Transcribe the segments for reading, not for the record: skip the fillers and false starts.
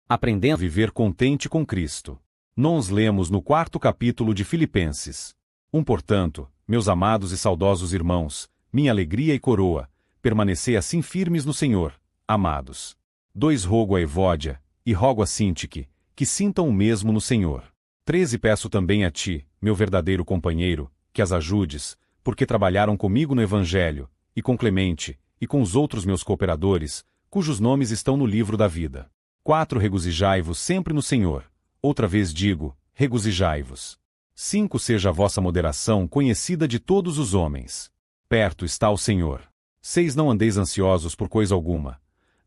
aprendendo a viver contente com Cristo. Nós lemos no 4º capítulo de Filipenses. Portanto, meus amados e saudosos irmãos, minha alegria e coroa, permanecei assim firmes no Senhor, amados. 2 Rogo a Evódia, e rogo a Sintique, que sintam o mesmo no Senhor. 13 Peço também a ti, meu verdadeiro companheiro, que as ajudes, porque trabalharam comigo no Evangelho, e com Clemente, e com os outros meus cooperadores, cujos nomes estão no livro da vida. 4 Regozijai-vos sempre no Senhor. Outra vez digo, regozijai-vos. 5 Seja a vossa moderação conhecida de todos os homens. Perto está o Senhor. 6 Não andeis ansiosos por coisa alguma.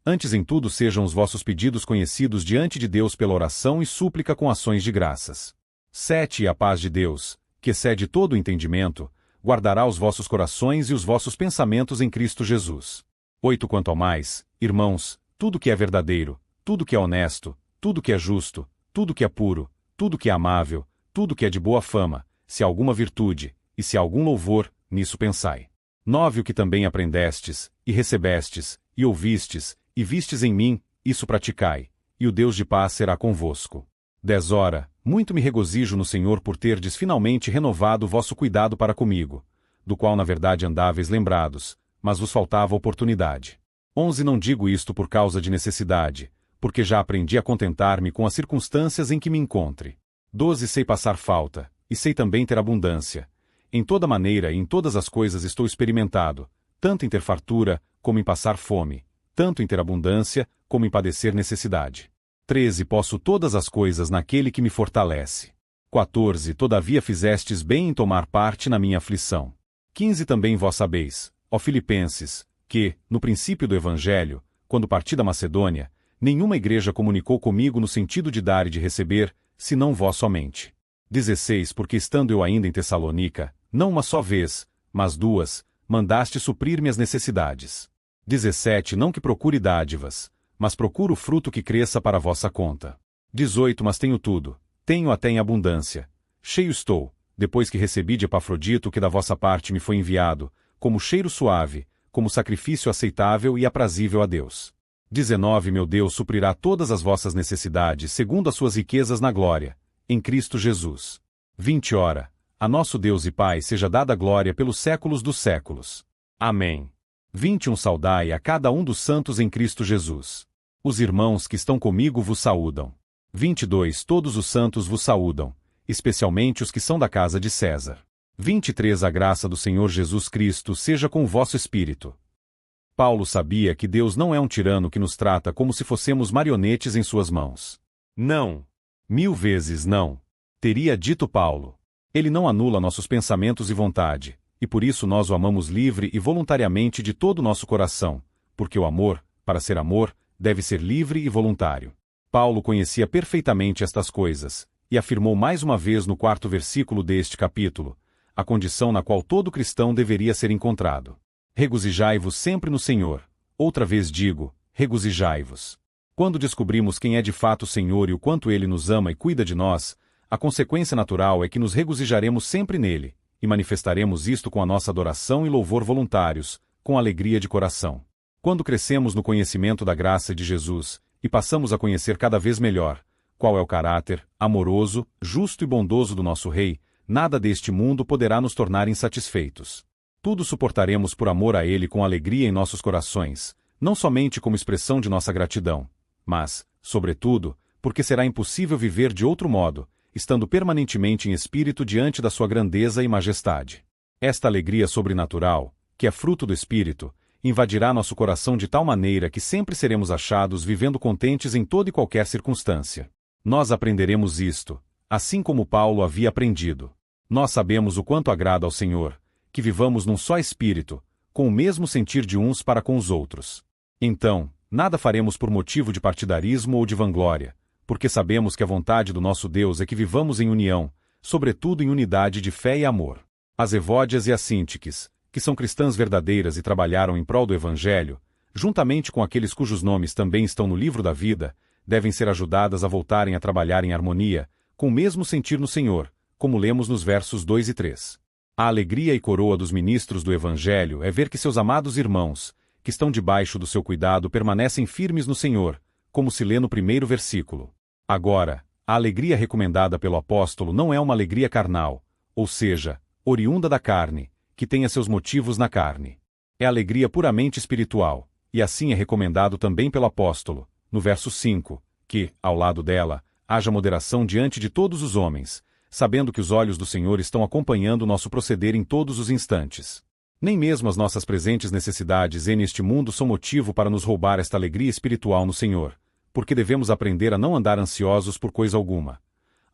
Antes em tudo sejam os vossos pedidos conhecidos diante de Deus pela oração e súplica com ações de graças. 7 E a paz de Deus, que excede todo o entendimento, guardará os vossos corações e os vossos pensamentos em Cristo Jesus. 8 Quanto ao mais, irmãos, tudo que é verdadeiro, tudo que é honesto, tudo que é justo, tudo que é puro, tudo que é amável, tudo que é de boa fama, se há alguma virtude, e se há algum louvor, nisso pensai. 9 O que também aprendestes, e recebestes, e ouvistes, e vistes em mim, isso praticai, e o Deus de paz será convosco. 10 Ora, muito me regozijo no Senhor por terdes finalmente renovado o vosso cuidado para comigo, do qual na verdade andáveis lembrados, mas vos faltava oportunidade. 11 Não digo isto por causa de necessidade, porque já aprendi a contentar-me com as circunstâncias em que me encontre. 12 Sei passar falta, e sei também ter abundância. Em toda maneira e em todas as coisas estou experimentado, tanto em ter fartura, como em passar fome, tanto em ter abundância, como em padecer necessidade. 13 Posso todas as coisas naquele que me fortalece. 14 Todavia fizestes bem em tomar parte na minha aflição. 15 Também vós sabeis, ó Filipenses, que, no princípio do Evangelho, quando parti da Macedônia, nenhuma igreja comunicou comigo no sentido de dar e de receber, senão vós somente. 16 Porque estando eu ainda em Tessalônica, não uma só vez, mas 2, mandaste suprir minhas necessidades. 17 Não que procure dádivas, mas procuro o fruto que cresça para a vossa conta. 18 Mas tenho tudo, tenho até em abundância. Cheio estou, depois que recebi de Epafrodito que da vossa parte me foi enviado, como cheiro suave, como sacrifício aceitável e aprazível a Deus. 19 Meu Deus suprirá todas as vossas necessidades segundo as suas riquezas na glória, em Cristo Jesus. 20 Ora, a nosso Deus e Pai seja dada glória pelos séculos dos séculos. Amém. 21 Saudai a cada um dos santos em Cristo Jesus. Os irmãos que estão comigo vos saúdam. 22 Todos os santos vos saúdam, especialmente os que são da casa de César. 23 A graça do Senhor Jesus Cristo seja com o vosso espírito. Paulo sabia que Deus não é um tirano que nos trata como se fossemos marionetes em suas mãos. Não. 1000 vezes não. Teria dito Paulo. Ele não anula nossos pensamentos e vontade, e por isso nós o amamos livre e voluntariamente de todo o nosso coração, porque o amor, para ser amor, deve ser livre e voluntário. Paulo conhecia perfeitamente estas coisas, e afirmou mais uma vez no 4º versículo deste capítulo, a condição na qual todo cristão deveria ser encontrado. Regozijai-vos sempre no Senhor. Outra vez digo, regozijai-vos. Quando descobrimos quem é de fato o Senhor e o quanto Ele nos ama e cuida de nós, a consequência natural é que nos regozijaremos sempre nele, e manifestaremos isto com a nossa adoração e louvor voluntários, com alegria de coração. Quando crescemos no conhecimento da graça de Jesus, e passamos a conhecer cada vez melhor qual é o caráter amoroso, justo e bondoso do nosso Rei, nada deste mundo poderá nos tornar insatisfeitos. Tudo suportaremos por amor a Ele com alegria em nossos corações, não somente como expressão de nossa gratidão, mas, sobretudo, porque será impossível viver de outro modo, estando permanentemente em espírito diante da sua grandeza e majestade. Esta alegria sobrenatural, que é fruto do Espírito, invadirá nosso coração de tal maneira que sempre seremos achados vivendo contentes em toda e qualquer circunstância. Nós aprenderemos isto, assim como Paulo havia aprendido. Nós sabemos o quanto agrada ao Senhor, que vivamos num só espírito, com o mesmo sentir de uns para com os outros. Então, nada faremos por motivo de partidarismo ou de vanglória, porque sabemos que a vontade do nosso Deus é que vivamos em união, sobretudo em unidade de fé e amor. As Evódias e as Síntiques, que são cristãs verdadeiras e trabalharam em prol do Evangelho, juntamente com aqueles cujos nomes também estão no livro da vida, devem ser ajudadas a voltarem a trabalhar em harmonia, com o mesmo sentir no Senhor, como lemos nos versos 2 e 3. A alegria e coroa dos ministros do Evangelho é ver que seus amados irmãos, que estão debaixo do seu cuidado, permanecem firmes no Senhor, como se lê no primeiro versículo. Agora, a alegria recomendada pelo apóstolo não é uma alegria carnal, ou seja, oriunda da carne, que tenha seus motivos na carne. É alegria puramente espiritual, e assim é recomendado também pelo apóstolo, no verso 5, que, ao lado dela, haja moderação diante de todos os homens, sabendo que os olhos do Senhor estão acompanhando o nosso proceder em todos os instantes. Nem mesmo as nossas presentes necessidades neste mundo são motivo para nos roubar esta alegria espiritual no Senhor, porque devemos aprender a não andar ansiosos por coisa alguma.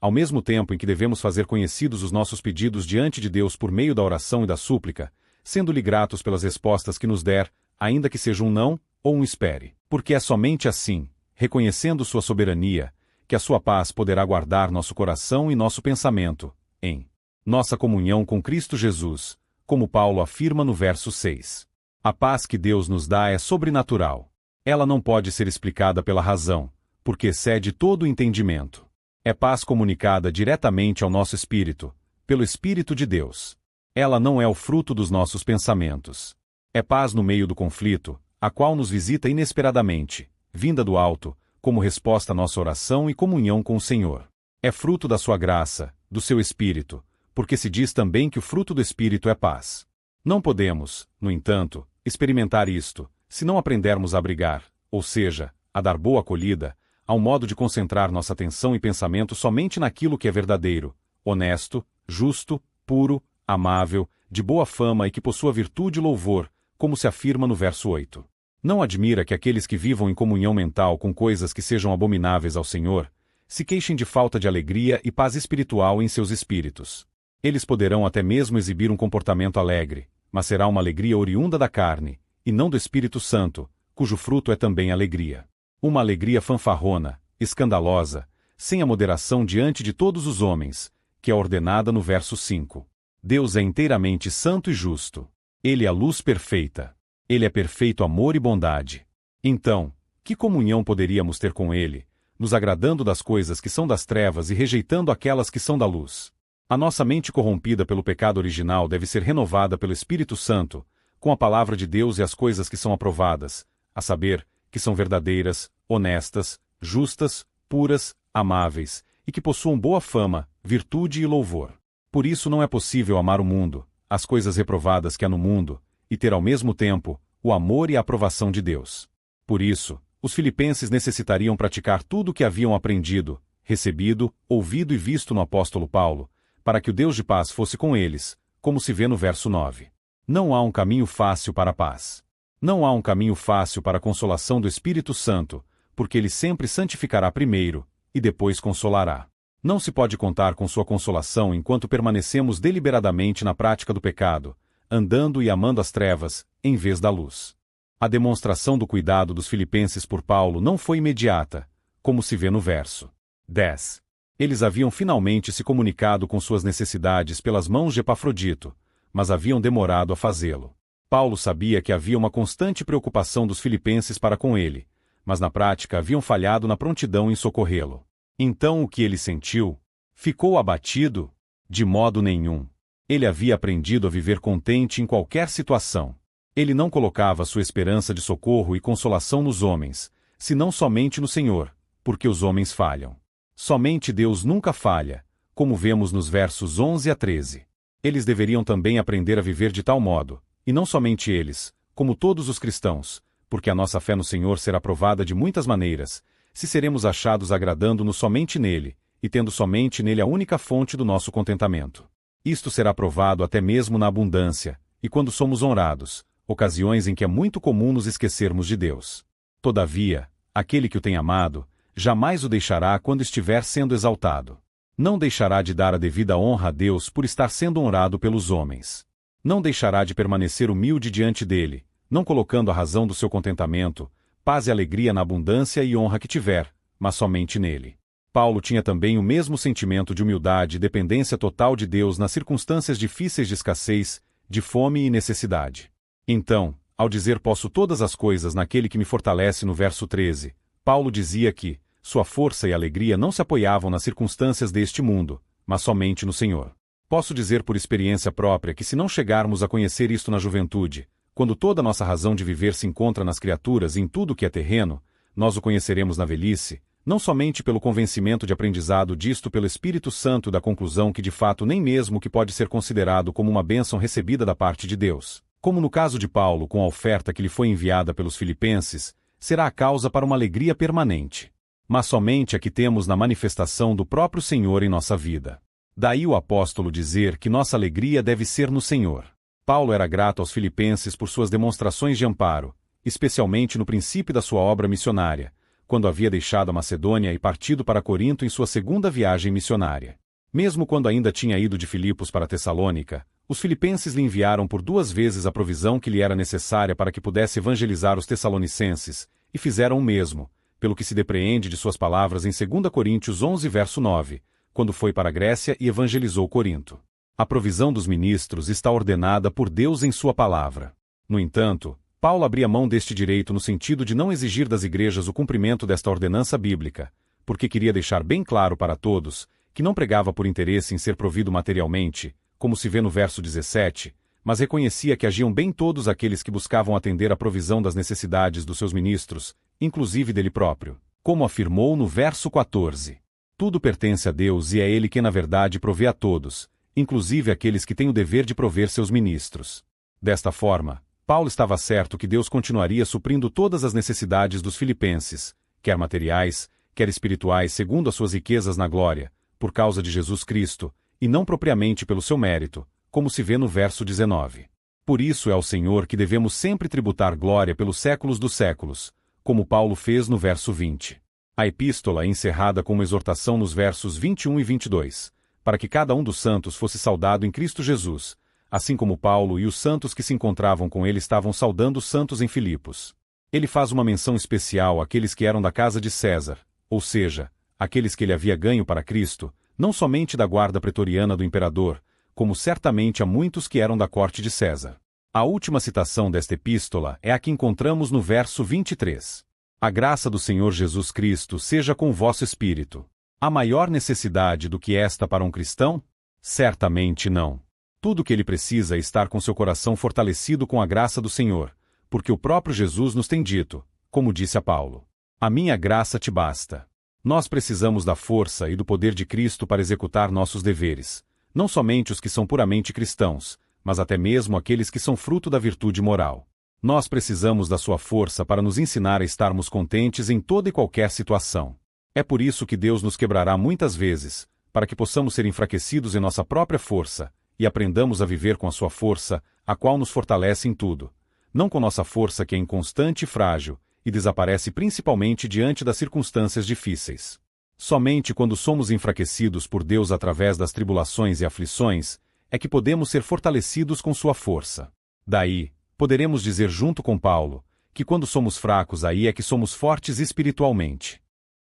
Ao mesmo tempo em que devemos fazer conhecidos os nossos pedidos diante de Deus por meio da oração e da súplica, sendo-lhe gratos pelas respostas que nos der, ainda que seja um não ou um espere. Porque é somente assim, reconhecendo sua soberania, que a sua paz poderá guardar nosso coração e nosso pensamento, em nossa comunhão com Cristo Jesus, como Paulo afirma no verso 6. A paz que Deus nos dá é sobrenatural. Ela não pode ser explicada pela razão, porque excede todo o entendimento. É paz comunicada diretamente ao nosso espírito, pelo Espírito de Deus. Ela não é o fruto dos nossos pensamentos. É paz no meio do conflito, a qual nos visita inesperadamente, vinda do alto, como resposta à nossa oração e comunhão com o Senhor. É fruto da sua graça, do seu Espírito, porque se diz também que o fruto do Espírito é paz. Não podemos, no entanto, experimentar isto, se não aprendermos a abrigar, ou seja, a dar boa acolhida, a um modo de concentrar nossa atenção e pensamento somente naquilo que é verdadeiro, honesto, justo, puro, amável, de boa fama e que possua virtude e louvor, como se afirma no verso 8. Não admira que aqueles que vivam em comunhão mental com coisas que sejam abomináveis ao Senhor, se queixem de falta de alegria e paz espiritual em seus espíritos. Eles poderão até mesmo exibir um comportamento alegre, mas será uma alegria oriunda da carne, e não do Espírito Santo, cujo fruto é também alegria. Uma alegria fanfarrona, escandalosa, sem a moderação diante de todos os homens, que é ordenada no verso 5. Deus é inteiramente santo e justo. Ele é a luz perfeita. Ele é perfeito amor e bondade. Então, que comunhão poderíamos ter com Ele, nos agradando das coisas que são das trevas e rejeitando aquelas que são da luz? A nossa mente corrompida pelo pecado original deve ser renovada pelo Espírito Santo, com a palavra de Deus e as coisas que são aprovadas, a saber, que são verdadeiras, honestas, justas, puras, amáveis, e que possuam boa fama, virtude e louvor. Por isso não é possível amar o mundo, as coisas reprovadas que há no mundo, e ter ao mesmo tempo o amor e a aprovação de Deus. Por isso, os filipenses necessitariam praticar tudo o que haviam aprendido, recebido, ouvido e visto no apóstolo Paulo, para que o Deus de paz fosse com eles, como se vê no verso 9. Não há um caminho fácil para a paz. Não há um caminho fácil para a consolação do Espírito Santo, porque ele sempre santificará primeiro, e depois consolará. Não se pode contar com sua consolação enquanto permanecemos deliberadamente na prática do pecado, andando e amando as trevas, em vez da luz. A demonstração do cuidado dos filipenses por Paulo não foi imediata, como se vê no verso 10. Eles haviam finalmente se comunicado com suas necessidades pelas mãos de Epafrodito, mas haviam demorado a fazê-lo. Paulo sabia que havia uma constante preocupação dos filipenses para com ele, mas na prática haviam falhado na prontidão em socorrê-lo. Então o que ele sentiu? Ficou abatido? De modo nenhum. Ele havia aprendido a viver contente em qualquer situação. Ele não colocava sua esperança de socorro e consolação nos homens, senão somente no Senhor, porque os homens falham. Somente Deus nunca falha, como vemos nos versos 11 a 13. Eles deveriam também aprender a viver de tal modo, e não somente eles, como todos os cristãos, porque a nossa fé no Senhor será provada de muitas maneiras, se seremos achados agradando-nos somente nele, e tendo somente nele a única fonte do nosso contentamento. Isto será provado até mesmo na abundância, e quando somos honrados, ocasiões em que é muito comum nos esquecermos de Deus. Todavia, aquele que o tem amado, jamais o deixará quando estiver sendo exaltado. Não deixará de dar a devida honra a Deus por estar sendo honrado pelos homens. Não deixará de permanecer humilde diante dele, não colocando a razão do seu contentamento, paz e alegria na abundância e honra que tiver, mas somente nele. Paulo tinha também o mesmo sentimento de humildade e dependência total de Deus nas circunstâncias difíceis de escassez, de fome e necessidade. Então, ao dizer posso todas as coisas naquele que me fortalece no verso 13, Paulo dizia que sua força e alegria não se apoiavam nas circunstâncias deste mundo, mas somente no Senhor. Posso dizer por experiência própria que se não chegarmos a conhecer isto na juventude, quando toda a nossa razão de viver se encontra nas criaturas e em tudo que é terreno, nós o conheceremos na velhice, não somente pelo convencimento de aprendizado disto pelo Espírito Santo da conclusão que de fato nem mesmo que pode ser considerado como uma bênção recebida da parte de Deus, como no caso de Paulo com a oferta que lhe foi enviada pelos filipenses, será a causa para uma alegria permanente, mas somente a que temos na manifestação do próprio Senhor em nossa vida. Daí o apóstolo dizer que nossa alegria deve ser no Senhor. Paulo era grato aos filipenses por suas demonstrações de amparo, especialmente no princípio da sua obra missionária, quando havia deixado a Macedônia e partido para Corinto em sua segunda viagem missionária. Mesmo quando ainda tinha ido de Filipos para Tessalônica, os filipenses lhe enviaram por 2 vezes a provisão que lhe era necessária para que pudesse evangelizar os tessalonicenses, e fizeram o mesmo, pelo que se depreende de suas palavras em 2 Coríntios 11 verso 9, quando foi para a Grécia e evangelizou Corinto. A provisão dos ministros está ordenada por Deus em sua palavra. No entanto, Paulo abria mão deste direito no sentido de não exigir das igrejas o cumprimento desta ordenança bíblica, porque queria deixar bem claro para todos que não pregava por interesse em ser provido materialmente, como se vê no verso 17, mas reconhecia que agiam bem todos aqueles que buscavam atender à provisão das necessidades dos seus ministros, inclusive dele próprio, como afirmou no verso 14. Tudo pertence a Deus e é Ele quem na verdade provê a todos, inclusive aqueles que têm o dever de prover seus ministros. Desta forma, Paulo estava certo que Deus continuaria suprindo todas as necessidades dos filipenses, quer materiais, quer espirituais segundo as suas riquezas na glória, por causa de Jesus Cristo, e não propriamente pelo seu mérito, como se vê no verso 19. Por isso é ao Senhor que devemos sempre tributar glória pelos séculos dos séculos, como Paulo fez no verso 20. A epístola é encerrada com uma exortação nos versos 21 e 22, para que cada um dos santos fosse saudado em Cristo Jesus, assim como Paulo e os santos que se encontravam com ele estavam saudando os santos em Filipos. Ele faz uma menção especial àqueles que eram da casa de César, ou seja, aqueles que ele havia ganho para Cristo, não somente da guarda pretoriana do imperador, como certamente há muitos que eram da corte de César. A última citação desta epístola é a que encontramos no verso 23. A graça do Senhor Jesus Cristo seja com o vosso espírito. Há maior necessidade do que esta para um cristão? Certamente não. Tudo o que ele precisa é estar com seu coração fortalecido com a graça do Senhor, porque o próprio Jesus nos tem dito, como disse a Paulo: a minha graça te basta. Nós precisamos da força e do poder de Cristo para executar nossos deveres, não somente os que são puramente cristãos, mas até mesmo aqueles que são fruto da virtude moral. Nós precisamos da sua força para nos ensinar a estarmos contentes em toda e qualquer situação. É por isso que Deus nos quebrará muitas vezes, para que possamos ser enfraquecidos em nossa própria força, e aprendamos a viver com a sua força, a qual nos fortalece em tudo, não com nossa força que é inconstante e frágil, e desaparece principalmente diante das circunstâncias difíceis. Somente quando somos enfraquecidos por Deus através das tribulações e aflições, é que podemos ser fortalecidos com sua força. Daí, poderemos dizer junto com Paulo, que quando somos fracos aí é que somos fortes espiritualmente.